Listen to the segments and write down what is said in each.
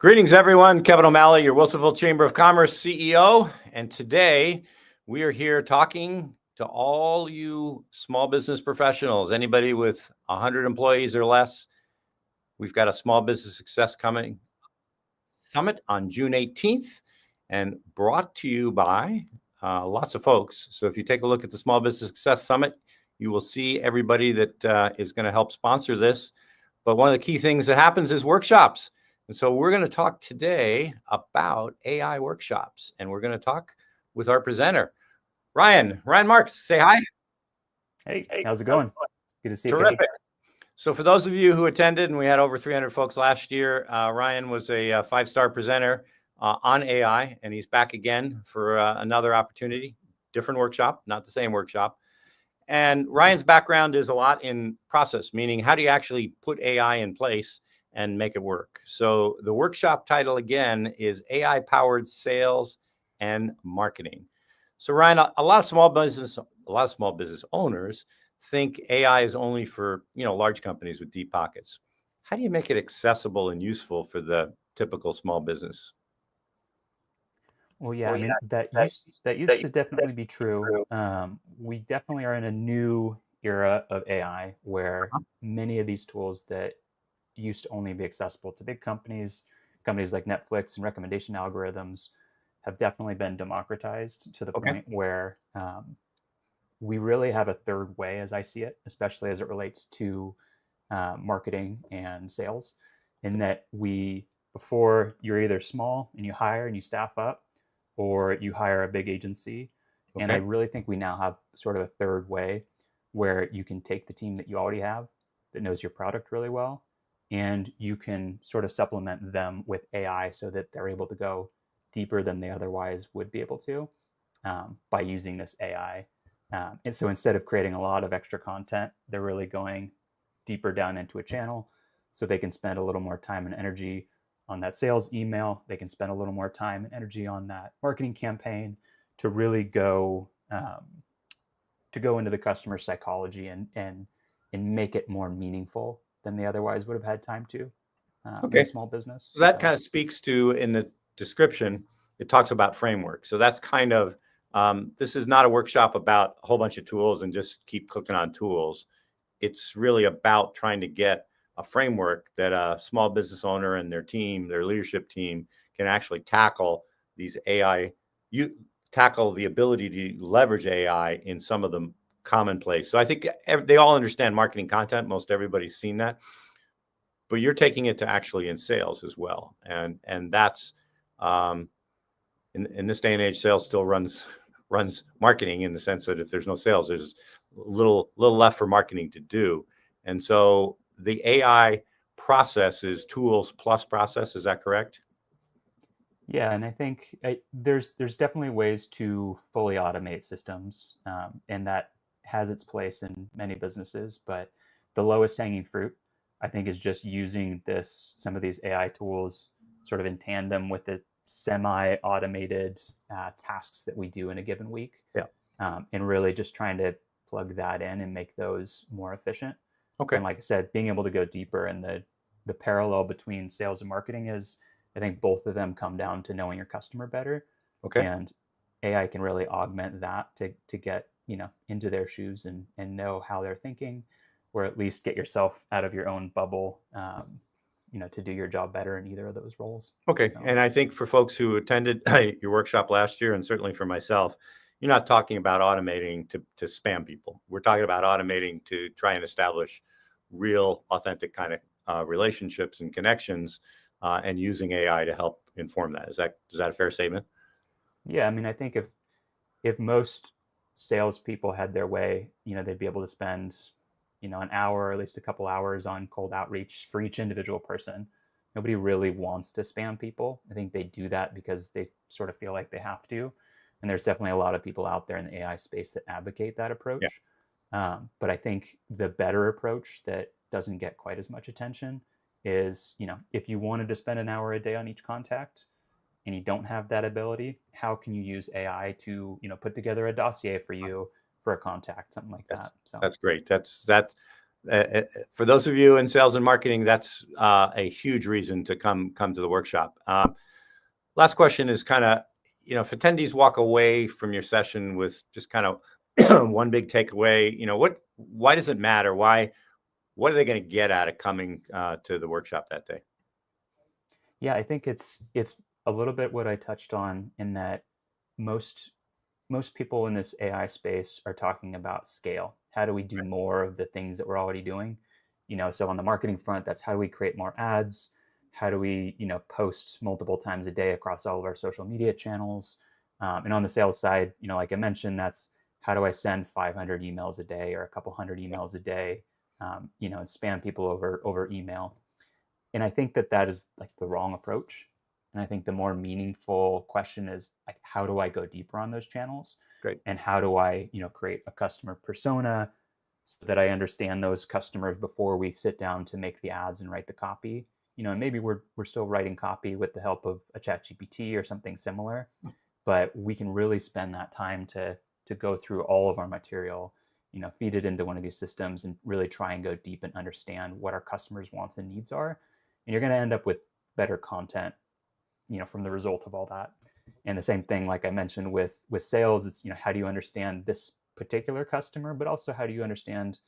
Greetings, everyone. Kevin O'Malley, your Wilsonville Chamber of Commerce CEO. And today we are here talking to all you small business professionals, anybody with 100 employees or less. We've got a Small Business Success Coming Summit on June 18th and brought to you by lots of folks. So if you take a look at the Small Business Success Summit, you will see everybody that is going to help sponsor this. But one of the key things that happens is workshops. And so we're going to talk today about AI workshops, and we're going to talk with our presenter, Ryan Marks. Say hi. Hey, how's it going? Good to see you. Terrific. So for those of you who attended, and we had over 300 folks last year, Ryan was a five-star presenter on AI, and he's back again for another opportunity, different workshop, not the same workshop. And Ryan's background is a lot in process, meaning how do you actually put AI in place and make it work? So the workshop title again is AI-powered sales and marketing. So Ryan, a lot of small business owners think AI is only for, large companies with deep pockets. How do you make it accessible and useful for the typical small business? Well, yeah, I mean, that used to definitely be true. We definitely are in a new era of AI where many of these tools that used to only be accessible to big companies like Netflix and recommendation algorithms have definitely been democratized to the point where we really have a third way, as I see it, especially as it relates to marketing and sales, in that before you're either small and you hire and you staff up, or you hire a big agency. And I really think we now have sort of a third way where you can take the team that you already have that knows your product really well, and you can sort of supplement them with AI so that they're able to go deeper than they otherwise would be able to by using this AI. And so instead of creating a lot of extra content, they're really going deeper down into a channel so they can spend a little more time and energy on that sales email. They can spend a little more time and energy on that marketing campaign to really go into the customer psychology and make it more meaningful than they otherwise would have had time to in a small business. So that kind of speaks to, in the description, it talks about framework. So that's kind of, this is not a workshop about a whole bunch of tools and just keep clicking on tools. It's really about trying to get a framework that a small business owner and their team, their leadership team, can actually tackle these AI, tackle the ability to leverage AI in some of them commonplace. So I think they all understand marketing content. Most everybody's seen that, but you're taking it to actually in sales as well. And that's in this day and age, sales still runs marketing, in the sense that if there's no sales, there's little left for marketing to do. And so the AI process is tools plus process. Is that correct? Yeah, and I think there's definitely ways to fully automate systems, and that has its place in many businesses. But the lowest hanging fruit, I think, is just using some of these AI tools sort of in tandem with the semi-automated tasks that we do in a given week. And really just trying to plug that in and make those more efficient. And like I said, being able to go deeper, and the parallel between sales and marketing is, I think both of them come down to knowing your customer better. And AI can really augment that to get, into their shoes and know how they're thinking, or at least get yourself out of your own bubble, to do your job better in either of those roles. And I think for folks who attended your workshop last year, and certainly for myself, you're not talking about automating to spam people. We're talking about automating to try and establish real, authentic kind of relationships and connections, and using AI to help inform that. Is that a fair statement? Yeah, I mean, I think if most salespeople had their way, they'd be able to spend, an hour, or at least a couple hours on cold outreach for each individual person. Nobody really wants to spam people. I think they do that because they sort of feel like they have to. And there's definitely a lot of people out there in the AI space that advocate that approach. But I think the better approach that doesn't get quite as much attention is, if you wanted to spend an hour a day on each contact and you don't have that ability, how can you use AI to, put together a dossier for you for a contact, something like that. So that's great. for those of you in sales and marketing, that's a huge reason to come to the workshop. Last question is kind of, if attendees walk away from your session with just kind of one big takeaway, why does it matter? What are they going to get out of coming to the workshop that day? Yeah, I think it's a little bit what I touched on, in that most people in this AI space are talking about scale. How do we do more of the things that we're already doing? So on the marketing front, that's how do we create more ads? How do we, post multiple times a day across all of our social media channels? And on the sales side, like I mentioned, that's how do I send 500 emails a day or a couple hundred emails a day, and spam people over email. And I think that is like the wrong approach. And I think the more meaningful question is, like, how do I go deeper on those channels? Great. And how do I, create a customer persona so that I understand those customers before we sit down to make the ads and write the copy? And maybe we're still writing copy with the help of a ChatGPT or something similar, but we can really spend that time to go through all of our material, feed it into one of these systems and really try and go deep and understand what our customers' wants and needs are. And you're going to end up with better content, from the result of all that. And the same thing, like I mentioned with sales, it's, how do you understand this particular customer, but also how do you understand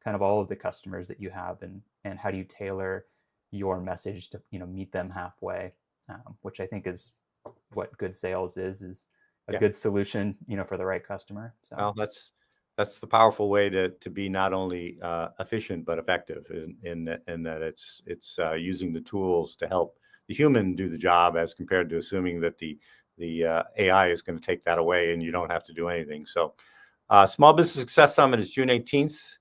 kind of all of the customers that you have, and how do you tailor your message to, meet them halfway, which I think is what good sales is a good solution, for the right customer. So well, that's the powerful way to be not only efficient but effective in that it's using the tools to help the human do the job, as compared to assuming that the AI is going to take that away and you don't have to do anything. So Small Business Success Summit is June 18th.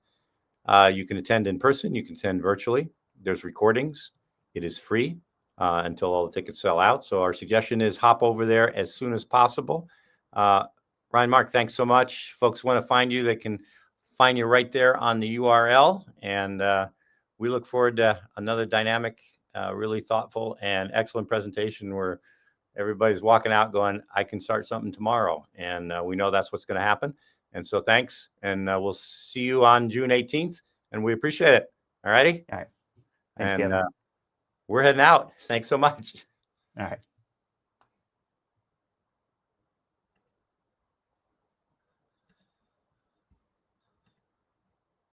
You can attend in person, you can attend virtually. There's recordings. It is free until all the tickets sell out. So our suggestion is hop over there as soon as possible. Ryan, Mark, thanks so much. Folks want to find you, they can find you right there on the URL. And we look forward to another dynamic, really thoughtful and excellent presentation where everybody's walking out going, I can start something tomorrow. And we know that's what's going to happen. And so thanks. And we'll see you on June 18th. And we appreciate it. All righty. All right. Thanks, and Kevin. we're heading out. Thanks so much. All right.